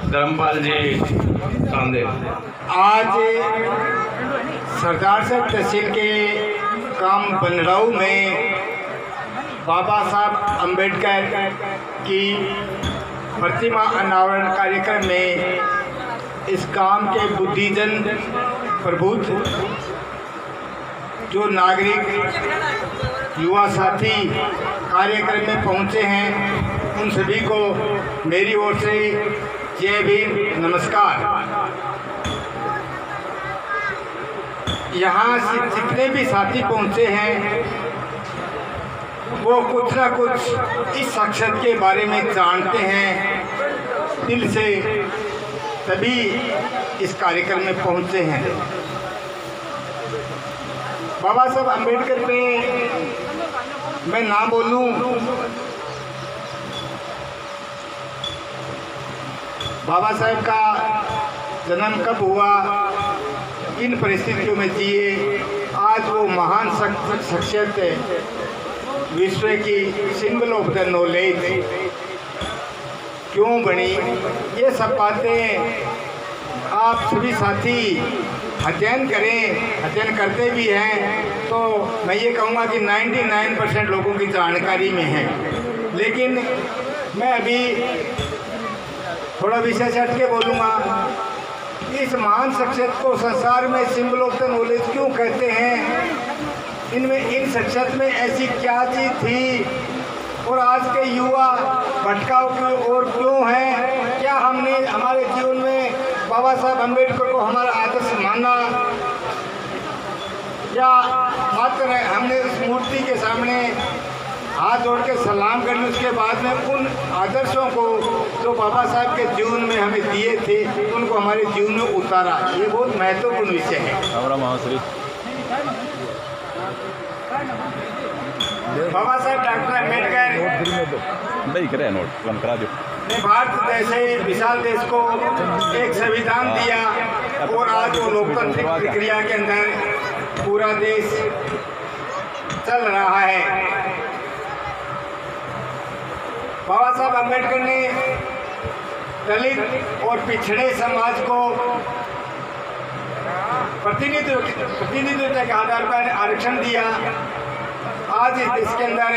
धर्मपाल जी चांदे। आज सरदार साहब तहसील के काम बनराऊ में बाबा साहब अम्बेडकर की प्रतिमा अनावरण कार्यक्रम में इस गांव के बुद्धिजन प्रबुद्ध जो नागरिक युवा साथी कार्यक्रम में पहुंचे हैं, उन सभी को मेरी ओर से जय भीम, नमस्कार। यहाँ से जितने भी साथी पहुंचे हैं वो कुछ ना कुछ इस शख्सियत के बारे में जानते हैं दिल से, तभी इस कार्यक्रम में पहुंचे हैं। बाबा साहब अम्बेडकर पे मैं ना बोलूं, बाबा साहब का जन्म कब हुआ, इन परिस्थितियों में जिए, आज वो महान शख्सियत है, विश्व की सिंबल ऑफ द नॉलेज क्यों बनी, ये सब बातें आप सभी साथी अध्ययन करें, अध्ययन करते भी हैं तो मैं ये कहूँगा कि 99% लोगों की जानकारी में है। लेकिन मैं अभी थोड़ा विषय से हट के बोलूँगा। इस महान शख्सियत को संसार में सिंबल ऑफ द नॉलेज क्यों कहते हैं, इन शख्सियत में ऐसी क्या चीज़ थी और आज के युवा भटकाव की ओर क्यों है? क्या हमने हमारे जीवन में बाबा साहब अम्बेडकर को हमारा आदर्श माना, या मात्र हमने उस मूर्ति के सामने हाथ जोड़ के सलाम कर ली, उसके बाद में उन आदर्शों को जो बाबा साहब के जीवन में हमें दिए थे उनको हमारे जीवन में उतारा? ये बहुत महत्वपूर्ण विषय है। बाबा साहब डॉक्टर अम्बेडकर ने भारत जैसे विशाल देश को एक संविधान दिया और आज वो लोकतांत्रिक प्रक्रिया के अंदर पूरा देश चल रहा है। बाबा साहब अम्बेडकर ने दलित और पिछड़े समाज को प्रतिनिधित्व के आधार पर आरक्षण दिया। आज इस देश के अंदर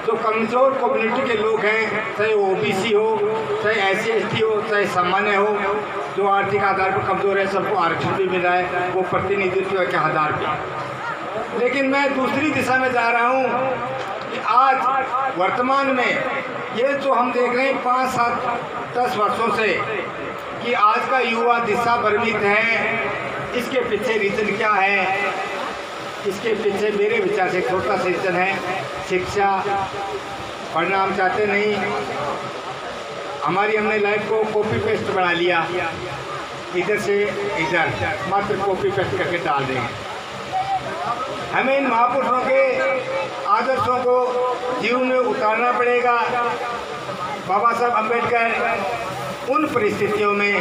जो कमज़ोर कम्युनिटी के लोग हैं, चाहे ओबीसी हो, चाहे SC/ST हो, चाहे सामान्य हो, जो आर्थिक आधार पर कमज़ोर है, सबको आरक्षण भी मिला है, वो प्रतिनिधित्व के आधार पर। लेकिन मैं दूसरी दिशा में जा रहा हूँ कि आज वर्तमान में ये जो हम देख रहे हैं 5, 7, 10 वर्षों से कि आज का युवा दिशा भ्रमित है, इसके पीछे रीजन क्या है? इसके पीछे मेरे विचार से छोटा सा रीजन है, शिक्षा। पढ़ना हम चाहते नहीं, हमने लाइफ को कॉपी पेस्ट बना लिया, इधर से इधर मात्र कॉपी पेस्ट करके डाल देंगे। हमें इन महापुरुषों के आदर्शों को जीवन में उतारना पड़ेगा। बाबा साहब अम्बेडकर उन परिस्थितियों में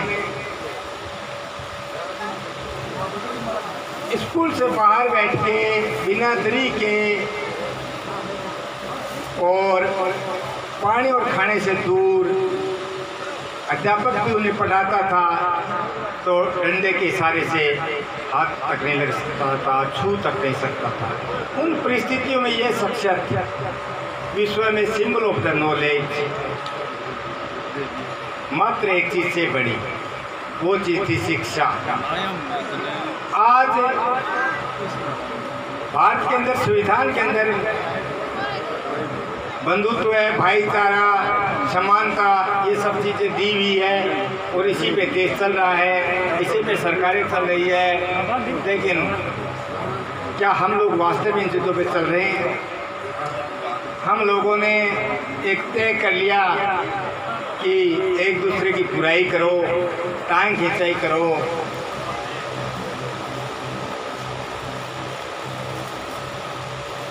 स्कूल से बाहर बैठ के बिना दरी के और पानी और खाने से दूर, अध्यापक भी उन्हें पढ़ाता था तो डंडे के इशारे से हाथ तक नहीं लग सकता था, छू तक नहीं सकता था। उन परिस्थितियों में ये शख्सियत विश्व में सिंबल ऑफ द नॉलेज मात्र एक चीज़ से बड़ी, वो चीज़ थी शिक्षा। आज भारत के अंदर संविधान के अंदर बंधुत्व है, भाईचारा, समानता, ये सब चीज़ें दी हुई है और इसी पे देश चल रहा है, इसी पे सरकारें चल रही है। लेकिन क्या हम लोग वास्तव में इन चीज़ों पे चल रहे हैं? हम लोगों ने एक तय कर लिया कि एक दूसरे की बुराई करो, टांग खिंचाई करो।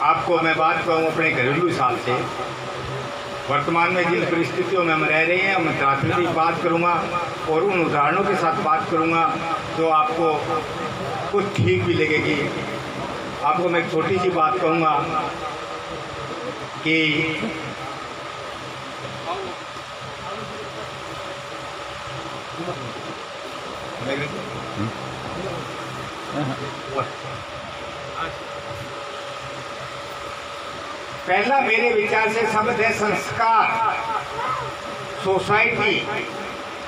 आपको मैं बात कहूँ अपने घरेलू हिसाब से, वर्तमान में जिन परिस्थितियों में हम रह रहे हैं, मैं राजनीतिक बात करूँगा और उन उदाहरणों के साथ बात करूँगा जो आपको कुछ ठीक भी लगेगी। आपको मैं एक छोटी सी बात कहूँगा कि पहला मेरे विचार से शब्द है संस्कार। सोसाइटी,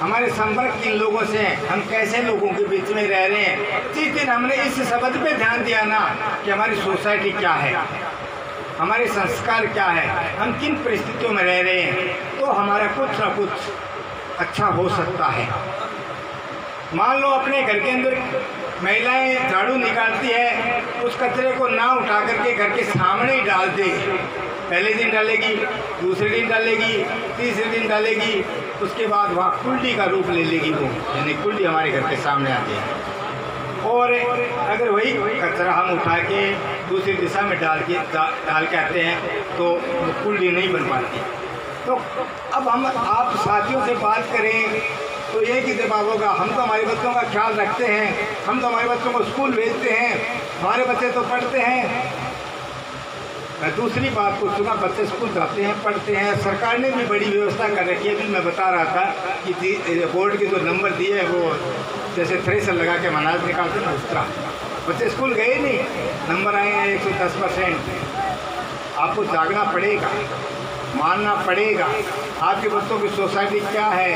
हमारे संपर्क किन लोगों से, हम कैसे लोगों के बीच में रह रहे हैं। जिस दिन हमने इस शब्द पे ध्यान दिया ना कि हमारी सोसाइटी क्या है, हमारे संस्कार क्या है, हम किन परिस्थितियों में रह रहे हैं, तो हमारा कुछ ना कुछ अच्छा हो सकता है। मान लो अपने घर के अंदर महिलाएं झाड़ू निकालती है, उस कचरे को ना उठा करके घर के सामने ही डाल दे। पहले दिन डालेगी, दूसरे दिन डालेगी, तीसरे दिन डालेगी, उसके बाद वहाँ कुंडी का रूप ले लेगी वो, यानी कुंडी हमारे घर के सामने आती है। और अगर वही कचरा हम उठा के दूसरी दिशा में डाल के आते हैं तो वो कुंडी नहीं बन पाती। तो अब हम आप साथियों से बात करें तो ये कि जवाब होगा, हम तो हमारे बच्चों का ख्याल रखते हैं, हम तो हमारे बच्चों को स्कूल भेजते हैं, हमारे बच्चे तो पढ़ते हैं। मैं दूसरी बात पूछूँगा, बच्चे स्कूल जाते हैं, पढ़ते हैं, सरकार ने भी बड़ी व्यवस्था कर रखी है। अभी मैं बता रहा था कि बोर्ड के जो नंबर दिए हैं वो जैसे थ्रेसर लगा के अनाज निकालते हैं उस तरह। बच्चे स्कूल गए नहीं, नंबर आए हैं 110%। आपको जागना पड़ेगा, मानना पड़ेगा। आपके बच्चों की सोसाइटी क्या है,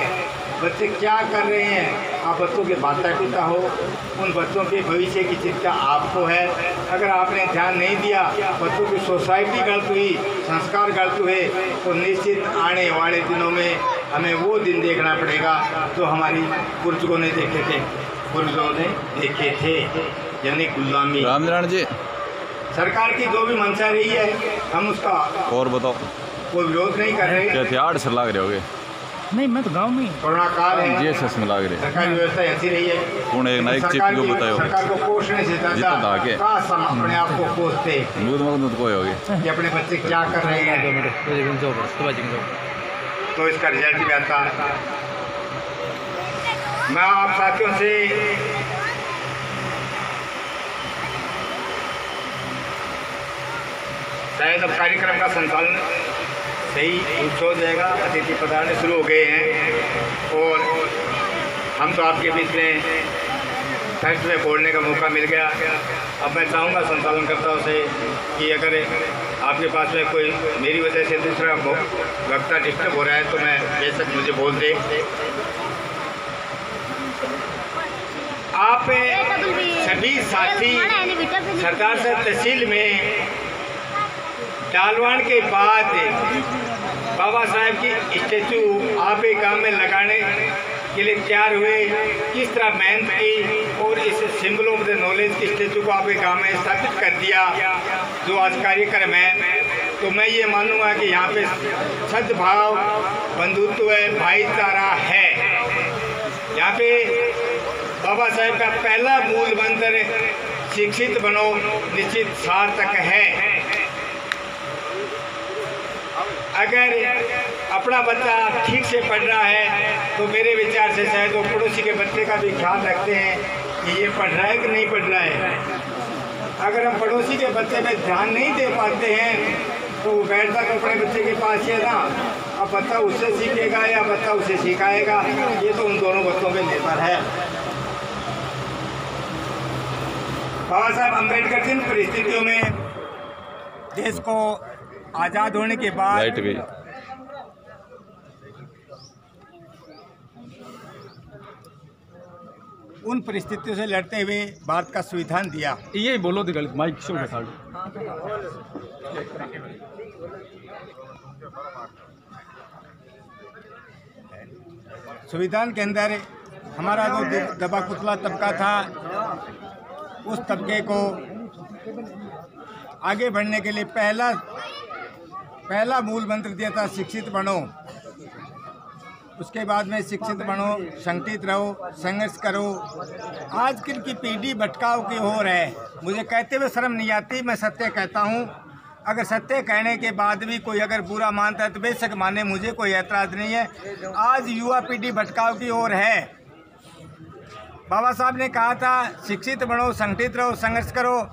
बच्चे क्या कर रहे हैं, आप बच्चों के माता पिता हो, उन बच्चों के भविष्य की चिंता आपको है। अगर आपने ध्यान नहीं दिया, बच्चों की सोसाइटी गलत हुई, संस्कार गलत हुए, तो निश्चित आने वाले दिनों में हमें वो दिन देखना पड़ेगा जो हमारी पूर्वजों ने देखे थे, यानी गुलामी। रामनारायण जी, सरकार की जो भी मंशा रही है हम उसका और बताओ, कोई विरोध नहीं कर रहे। क्या हथियार से लाग रहे होगे? नहीं, मैं तो गांव में कोरोना काल है, जीएसएस में लाग रहे, सरकारी व्यवस्था ऐसी रही है। कौन एक नाइक चिप को बताओ, सरकार को कोसने से ज्यादा काश हम अपने आप को कोसते कोई होगी कि अपने बच्चे क्या कर रहे हैं, तो इसका रिजल्ट भी आता। मैं आप साथियों से शायद अब कार्यक्रम का संचालन सही रूप से हो जाएगा। अतिथि पधारने शुरू हो गए हैं और हम तो आपके बीच में फर्स्ट में बोलने का मौका मिल गया। अब मैं चाहूँगा संचालनकर्ताओं से कि अगर आपके पास में कोई मेरी वजह से दूसरा वक्ता डिस्टर्ब हो रहा है तो मैं बेशक मुझे बोल दे। आप सभी साथी सरदार साहब तहसील में डालवान के बाद बाबा साहब की स्टैचू आप गांव में लगाने के लिए तैयार हुए, किस तरह मेहनत की और इस सिंबल ऑफ द नॉलेज की स्टैचू को आप गांव में स्थापित कर दिया जो आज कार्यक्रम है। तो मैं ये मानूंगा कि यहाँ पे सद्भाव, बंधुत्व है, भाईचारा है। यहाँ पे बाबा साहब का पहला मूल मंत्र शिक्षित बनो निश्चित सार्थक है। अगर अपना बच्चा ठीक से पढ़ रहा है तो मेरे विचार से शायद वो पड़ोसी के बच्चे का भी ख्याल रखते हैं कि ये पढ़ रहा है कि नहीं पढ़ रहा है। अगर हम पड़ोसी के बच्चे में ध्यान नहीं दे पाते हैं तो वो बैठता तो अपने बच्चे के पास है ना, अब बच्चा उससे सीखेगा या बच्चा उसे सिखाएगा, ये तो उन दोनों बच्चों पे निर्भर है। बाबा साहब अम्बेडकर जिन परिस्थितियों में देश को आज़ाद होने के बाद उन परिस्थितियों से लड़ते हुए भारत का संविधान दिया। ये बोलो तो गलत माइक शो के साथ संविधान के अंदर हमारा जो दबा कुचला तबका था उस तबके को आगे बढ़ने के लिए पहला मूल मंत्र दिया था शिक्षित बनो। उसके बाद में शिक्षित बनो, संगठित रहो, संघर्ष करो। आजकल की पीढ़ी भटकाव की ओर है। मुझे कहते हुए शर्म नहीं आती, मैं सत्य कहता हूँ। अगर सत्य कहने के बाद भी कोई अगर बुरा मानता है तो बेशक माने, मुझे कोई ऐतराज़ नहीं है। आज युवा पीढ़ी भटकाव की ओर है। बाबा साहब ने कहा था शिक्षित बनो, संगठित रहो, संघर्ष करो।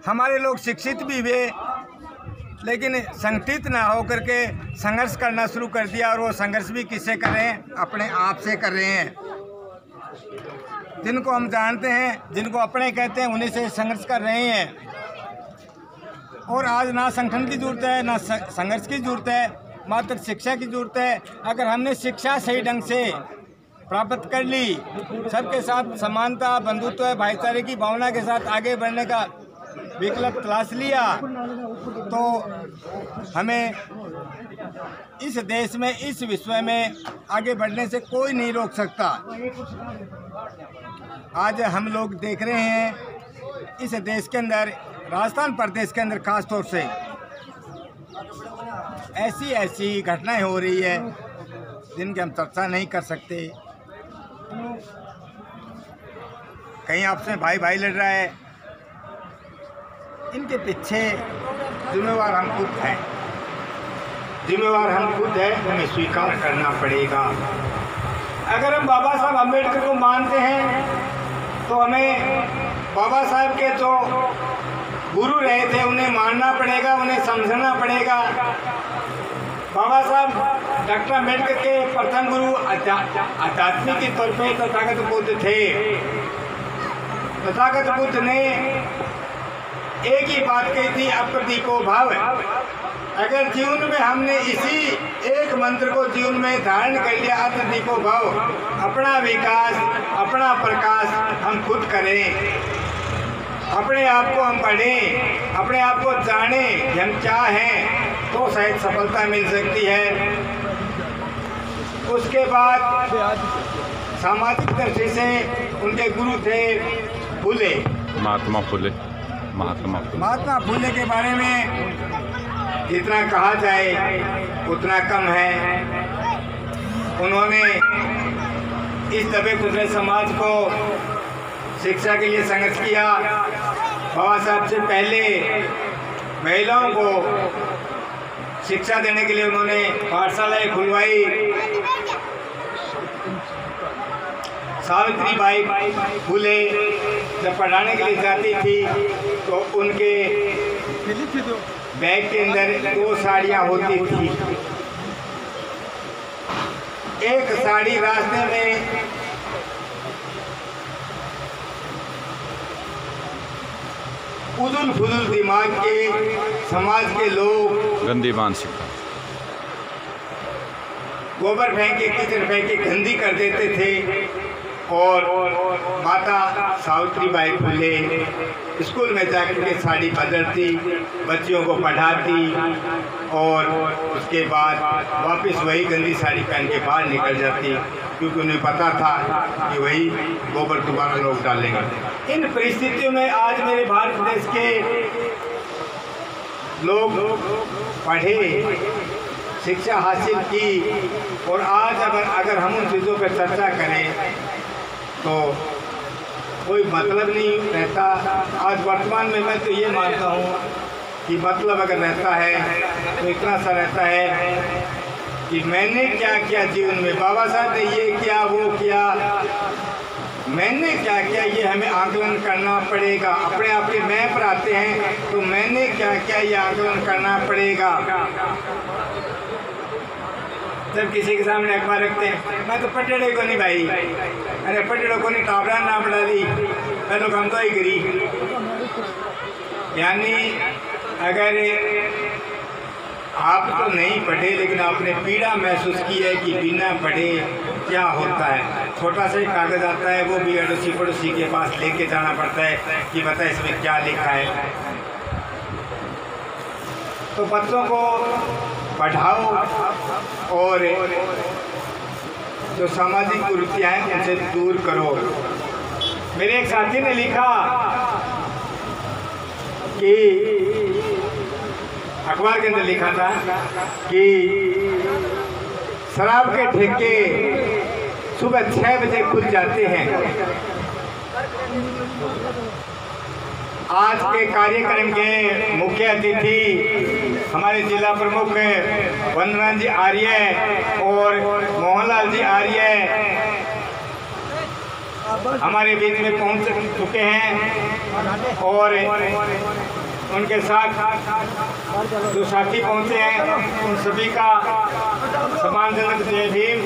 हमारे लोग शिक्षित भी हुए लेकिन संगठित ना हो करके संघर्ष करना शुरू कर दिया, और वो संघर्ष भी किससे कर रहे हैं? अपने आप से कर रहे हैं। जिनको हम जानते हैं, जिनको अपने कहते हैं, उन्हीं से संघर्ष कर रहे हैं। और आज ना संगठन की जरूरत है, ना संघर्ष की जरूरत है, मात्र शिक्षा की जरूरत है। अगर हमने शिक्षा सही ढंग से प्राप्त कर ली, सबके साथ समानता, बंधुत्व, भाईचारे की भावना के साथ आगे बढ़ने का विकल्प तलाश लिया, तो हमें इस देश में, इस विश्व में आगे बढ़ने से कोई नहीं रोक सकता। आज हम लोग देख रहे हैं इस देश के अंदर, राजस्थान प्रदेश के अंदर खास तौर से ऐसी घटनाएं हो रही है जिनकी हम चर्चा नहीं कर सकते। कहीं आपस में भाई भाई लड़ रहा है, इनके पीछे जिम्मेवार हम खुद हैं, हमें स्वीकार करना पड़ेगा। अगर हम बाबा साहब अम्बेडकर को मानते हैं तो हमें बाबा साहब के जो गुरु रहे थे उन्हें मानना पड़ेगा, उन्हें समझना पड़ेगा। बाबा साहब डॉक्टर अम्बेडकर के प्रथम गुरु आध्यात्मिक के तौर पे तथागत बुद्ध थे। तथागत बुद्ध ने एक ही बात कही थी, अप्रतीको भाव। अगर जीवन में हमने इसी एक मंत्र को जीवन में धारण कर लिया, अप्रतीको भाव, अपना विकास, अपना प्रकाश हम खुद करें, अपने आप को हम पढ़ें, अपने आप को जानें कि हम क्या हैं, तो शायद सफलता मिल सकती है। उसके बाद सामाजिक दृष्टि से उनके गुरु थे फुले, महात्मा फुले के बारे में जितना कहा जाए उतना कम है। उन्होंने इस दबे कुचले समाज को शिक्षा के लिए संघर्ष किया। बाबा साहब से पहले महिलाओं को शिक्षा देने के लिए उन्होंने पाठशालाएं खुलवाई। सावित्रीबाई फुले जब पढ़ाने के लिए जाती थी तो उनके बैग के अंदर 2 साड़ियाँ होती थी। एक साड़ी रास्ते में उदुल फुदुल दिमाग के समाज के लोग, गंदी मानसिकता, गोबर फेंक के, कीचड़ फेंक के गंदी कर देते थे। और माता सावित्रीबाई फुले स्कूल में जाकर के साड़ी बदलती, बच्चियों को पढ़ाती और उसके बाद वापस वही गंदी साड़ी पहन के बाहर निकल जाती, क्योंकि उन्हें पता था कि वही गोबर दोबारा लोग डालेंगे। इन परिस्थितियों में आज मेरे भारत देश के लोग पढ़े, शिक्षा हासिल की, और आज अगर हम उन चीज़ों पर चर्चा करें तो कोई मतलब नहीं रहता। आज वर्तमान में मैं तो ये मानता हूँ कि मतलब अगर रहता है तो इतना सा रहता है कि मैंने क्या किया जीवन में, बाबा साहब ने ये किया, वो किया, मैंने क्या किया, ये हमें आकलन करना पड़ेगा। अपने आप के मैं पर आते हैं तो मैंने क्या किया, ये आकलन करना पड़ेगा। जब किसी के सामने अखबार रखते हैं, मैं तो पटेड़े को नहीं भाई, अरे पटेड़ों को नहीं टाबरा ना पड़ा दी, पहले काम तो ही करी। यानी अगर आप तो नहीं पढ़े लेकिन आपने पीड़ा महसूस की है कि बिना पढ़े क्या होता है। छोटा सा ही कागज आता है, वो भी अड़ोसी पड़ोसी के पास लेके जाना पड़ता है कि बता इसमें क्या लिखा है। तो बच्चों को पढ़ाओ और जो सामाजिक कुरीतियाँ हैं उनसे दूर करो। मेरे एक साथी ने लिखा कि अखबार के अंदर लिखा था कि शराब के ठेके सुबह 6 बजे खुल जाते हैं। आज के कार्यक्रम के मुख्य अतिथि हमारे जिला प्रमुख वंदना जी आर्य और मोहनलाल जी आर्य हमारे बीच में पहुंच चुके हैं और उनके साथ जो साथी पहुंचे हैं उन सभी का सम्मानजनक जय भीम।